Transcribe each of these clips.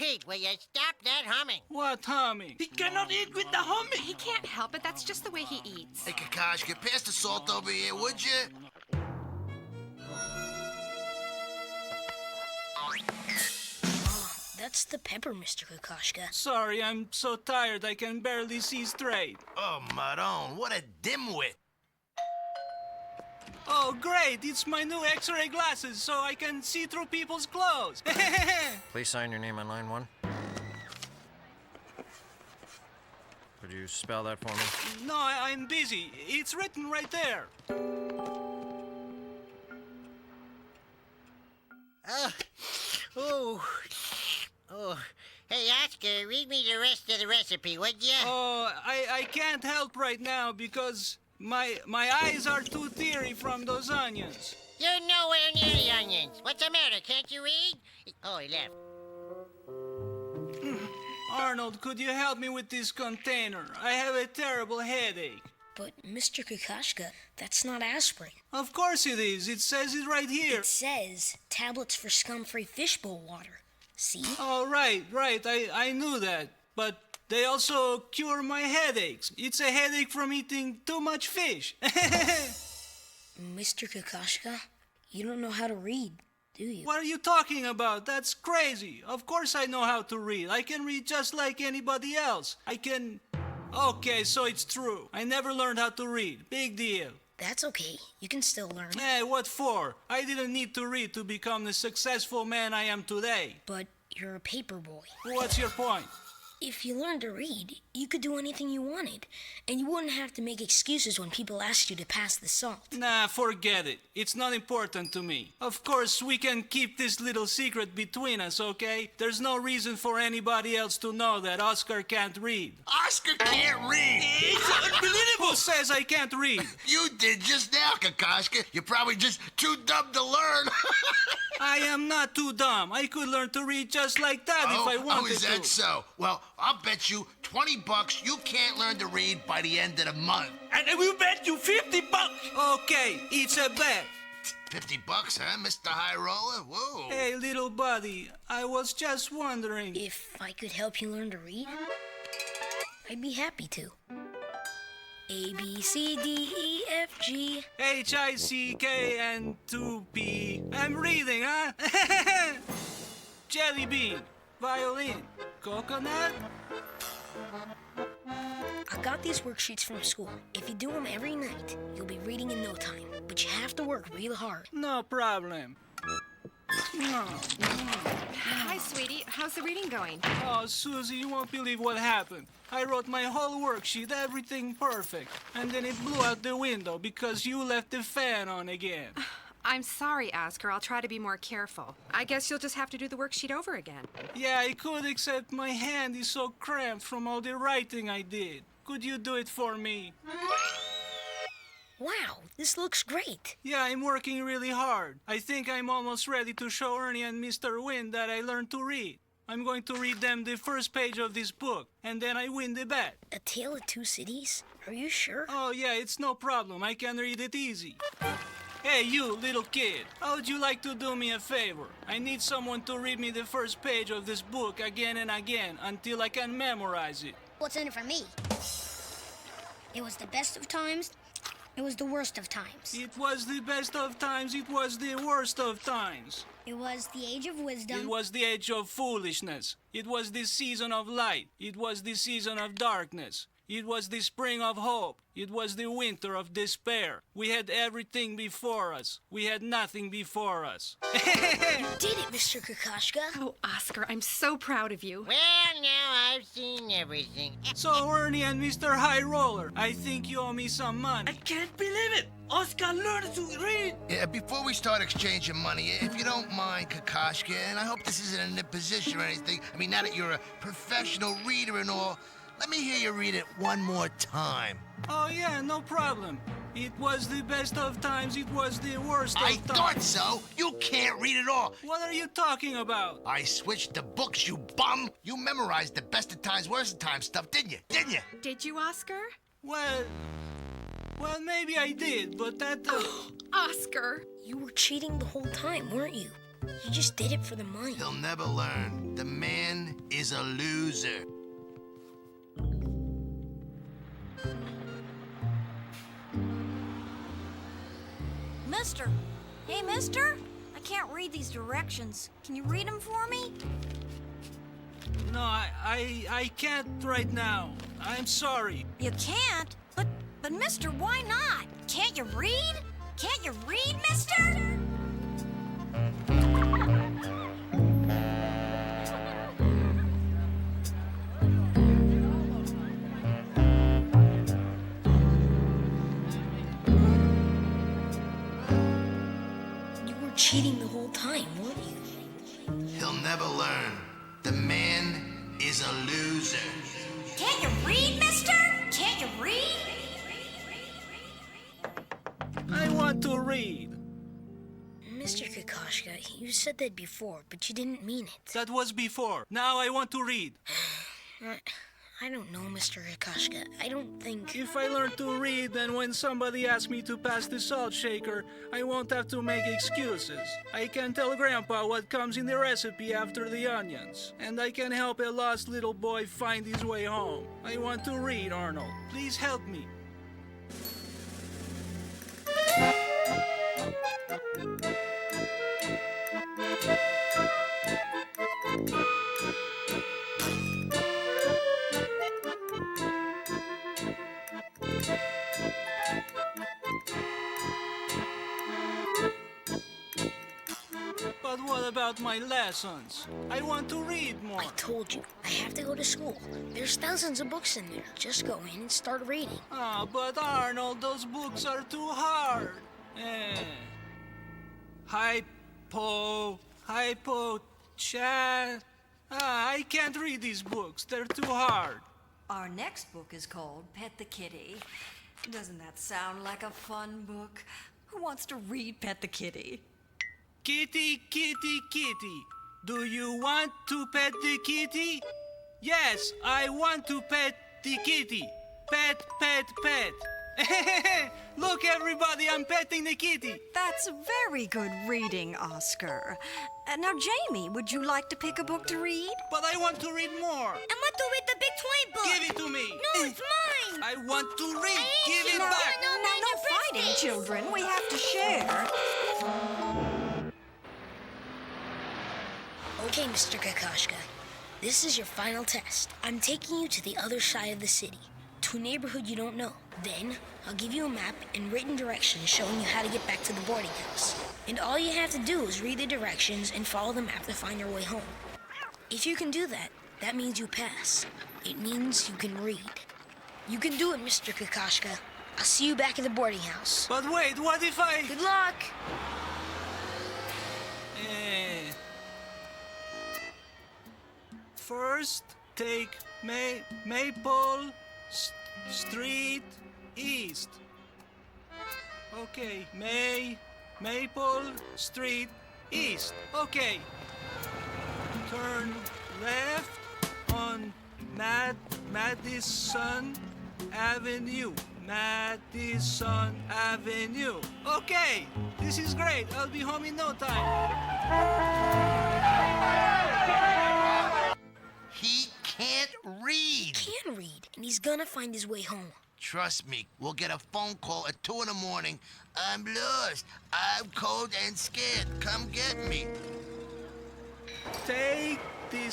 Pete, will you stop that humming? What humming? He cannot eat with the humming. He can't help it. That's just the way he eats. Hey, Kakashka, pass the salt over here, would you? That's the pepper, Mr. Kokoschka. Sorry, I'm so tired I can barely see straight. Oh, Maron, what a dimwit. Oh, great! It's my new X-ray glasses, so I can see through people's clothes. Please sign your name on line 1. Could you spell that for me? No, I'm busy. It's written right there. Oh. Hey, Oscar, read me the rest of the recipe, would you? Oh, I can't help right now because my eyes are too teary from those onions. You're nowhere near the onions. What's the matter? Can't you read? Oh, he left. Arnold, could you help me with this container? I have a terrible headache. But, Mr. Kokoschka, that's not aspirin. Of course it is. It says it right here. It says tablets for scum-free fishbowl water. See? Oh, right. I knew that. But they also cure my headaches. It's a headache from eating too much fish. Mr. Kokoschka, you don't know how to read, do you? What are you talking about? That's crazy. Of course I know how to read. I can read just like anybody else. I can... Okay, so it's true. I never learned how to read. Big deal. That's okay. You can still learn. Hey, what for? I didn't need to read to become the successful man I am today. But you're a paper boy. What's your point? If you learned to read, you could do anything you wanted, and you wouldn't have to make excuses when people asked you to pass the salt. Nah, forget it. It's not important to me. Of course, we can keep this little secret between us, okay? There's no reason for anybody else to know that Oskar can't read. Oscar can't read. It's unbelievable. Who says I can't read? You did just now, Kakashka. You're probably just too dumb to learn. I am not too dumb. I could learn to read just like that if I wanted to. Oh, is that so? Well, I'll bet you $20 you can't learn to read by the end of the month. And I will bet you $50. Okay, it's a bet. $50, huh, Mr. High Roller? Whoa. Hey, little buddy, I was just wondering. If I could help you learn to read, I'd be happy to. A, B, C, D, E, F, G. H-I-C-K and 2-P. I'm reading, huh? Jelly bean, violin, coconut. I got these worksheets from school. If you do them every night, you'll be reading in no time. But you have to work real hard. No problem. Hi, sweetie. How's the reading going? Oh, Susie, you won't believe what happened. I wrote my whole worksheet, everything perfect. And then it blew out the window because you left the fan on again. I'm sorry, Oskar. I'll try to be more careful. I guess you'll just have to do the worksheet over again. Yeah, I could, except my hand is so cramped from all the writing I did. Could you do it for me? Wow, this looks great. Yeah, I'm working really hard. I think I'm almost ready to show Ernie and Mr. Wynn that I learned to read. I'm going to read them the first page of this book, and then I win the bet. A Tale of Two Cities? Are you sure? Oh, yeah, it's no problem. I can read it easy. Hey, you, little kid. How would you like to do me a favor? I need someone to read me the first page of this book again and again until I can memorize it. What's in it for me? It was the best of times. It was the worst of times. It was the best of times. It was the worst of times. It was the age of wisdom. It was the age of foolishness. It was the season of light. It was the season of darkness. It was the spring of hope. It was the winter of despair. We had everything before us. We had nothing before us. You did it, Mr. Kokoschka. Oh, Oskar, I'm so proud of you. Well, now I've seen everything. So, Ernie and Mr. High Roller, I think you owe me some I money. can't believe it. Oskar learned to read. Yeah, before we start exchanging money, if you don't mind, Kakashka, and I hope this isn't an imposition or anything. I mean, now that you're a professional reader and all, let me hear you read it one more time. Oh, yeah, no problem. It was the best of times. It was the worst of I times. thought so. You can't read it all. What are you talking about? I switched the books, you bum. You memorized the best of times, worst of times stuff, didn't you? Didn't you? Did you, Oskar? Well, maybe I did, but that... Oskar! You were cheating the whole time, weren't you? You just did it for the money. He'll never learn. The man is a loser. Mister! Hey, mister! I can't read these directions. Can you read them for me? No, I can't right now. I'm sorry. You can't? But mister, why not? Can't you read? Can't you read, mister? You were cheating the whole time, weren't you? He'll never learn. The man is a loser. Can't you read, mister? Can't you read? I want to read. Mr. Kokoschka, you said that before, but you didn't mean it. That was before. Now I want to read. I don't know, Mr. Kokoschka. I don't think... If I learn to read, then when somebody asks me to pass the salt shaker, I won't have to make excuses. I can tell Grandpa what comes in the recipe after the onions, and I can help a lost little boy find his way home. I want to read, Arnold. Please help me. But what about my lessons? I want to read more. I told you, I have to go to school. There's thousands of books in there. Just go in and start reading. Ah, but Arnold, those books are too hard. Chat. I can't read these books. They're too hard. Our next book is called Pet the Kitty. Doesn't that sound like a fun book? Who wants to read Pet the Kitty? Kitty, kitty, kitty. Do you want to pet the kitty? Yes, I want to pet the kitty. Pet, pet, pet. Look, everybody, I'm petting the kitty. That's very good reading, Oscar. Now, Jamie, would you like to pick a book to read? But I want to read more. I want to read the big toy book. Give it to me. No, it's mine. I want to read. Give it No, back. no fighting, children. We have to share. Okay, Mr. Kokoschka. This is your final test. I'm taking you to the other side of the city, to a neighborhood you don't know. Then, I'll give you a map and written directions showing you how to get back to the boarding house. And all you have to do is read the directions and follow the map to find your way home. If you can do that, that means you pass. It means you can read. You can do it, Mr. Kokoschka. I'll see you back at the boarding house. But wait, what if I... Good luck! First, take Maple Street East. Okay, Maple Street East. Okay. Turn left on Madison Avenue. Madison Avenue. Okay, this is great. I'll be home in no time. He can't read. He can read, and he's gonna find his way home. Trust me, we'll get a phone call at 2 in the morning. I'm lost. I'm cold and scared. Come get me. Take the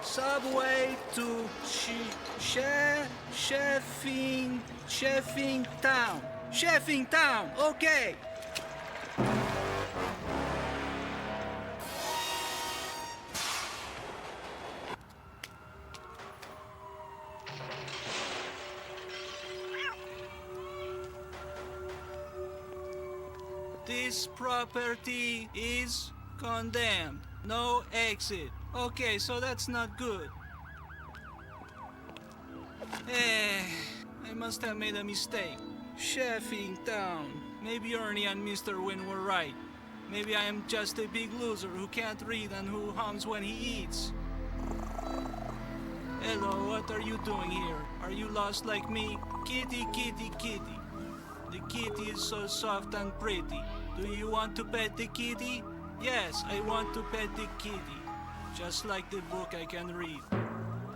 subway to Sheffing Town. Sheffing Town, okay. This property is condemned. No exit. Okay, so that's not good. I must have made a mistake. Sheffing Town. Maybe Ernie and Mr. Wynn were right. Maybe I am just a big loser who can't read and who hums when he eats. Hello, what are you doing here? Are you lost like me? Kitty, kitty, kitty. The kitty is so soft and pretty. Do you want to pet the kitty? Yes, I want to pet the kitty. Just like the book I can read.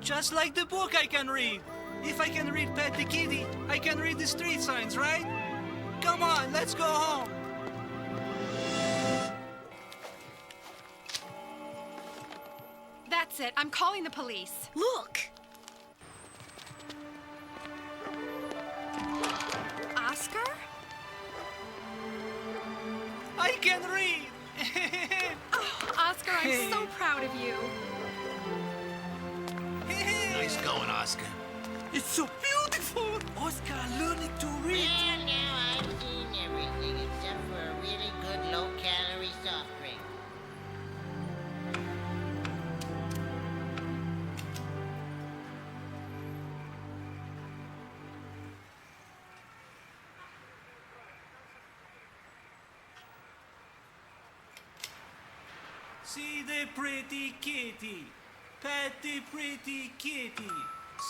Just like the book I can read. If I can read Pet the Kitty, I can read the street signs, right? Come on, let's go home. That's it. I'm calling the police. Look! Oskar? I can read. Oskar, I'm so proud of you. Nice going, Oscar. It's so beautiful. Oscar learning to read. Well, now I've seen everything except for a really good low-calorie soft drink. See the pretty kitty. Pet the pretty kitty.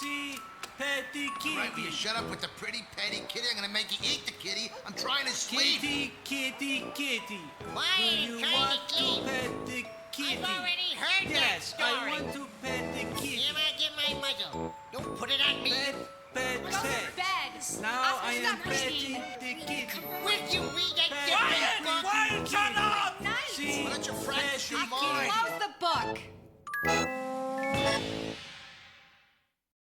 See, pet the kitty. Right, will you shut up with the pretty petty kitty? I'm gonna make you eat the kitty. I'm trying to sleep. Kitty, kitty, kitty. Why Do are you you trying want to to sleep? pet the kitty? I've already heard Yes, that story. I want to pet the kitty. Give my muzzle. Don't put it on me. Pet, pet, Go to pet. bed. Now Oscar, I am stop petting reading. the kitty. Will you read that Pet different the book? Quiet, shut up! Nice. See, Why don't you pet practice the your kitty. mind? Close the book.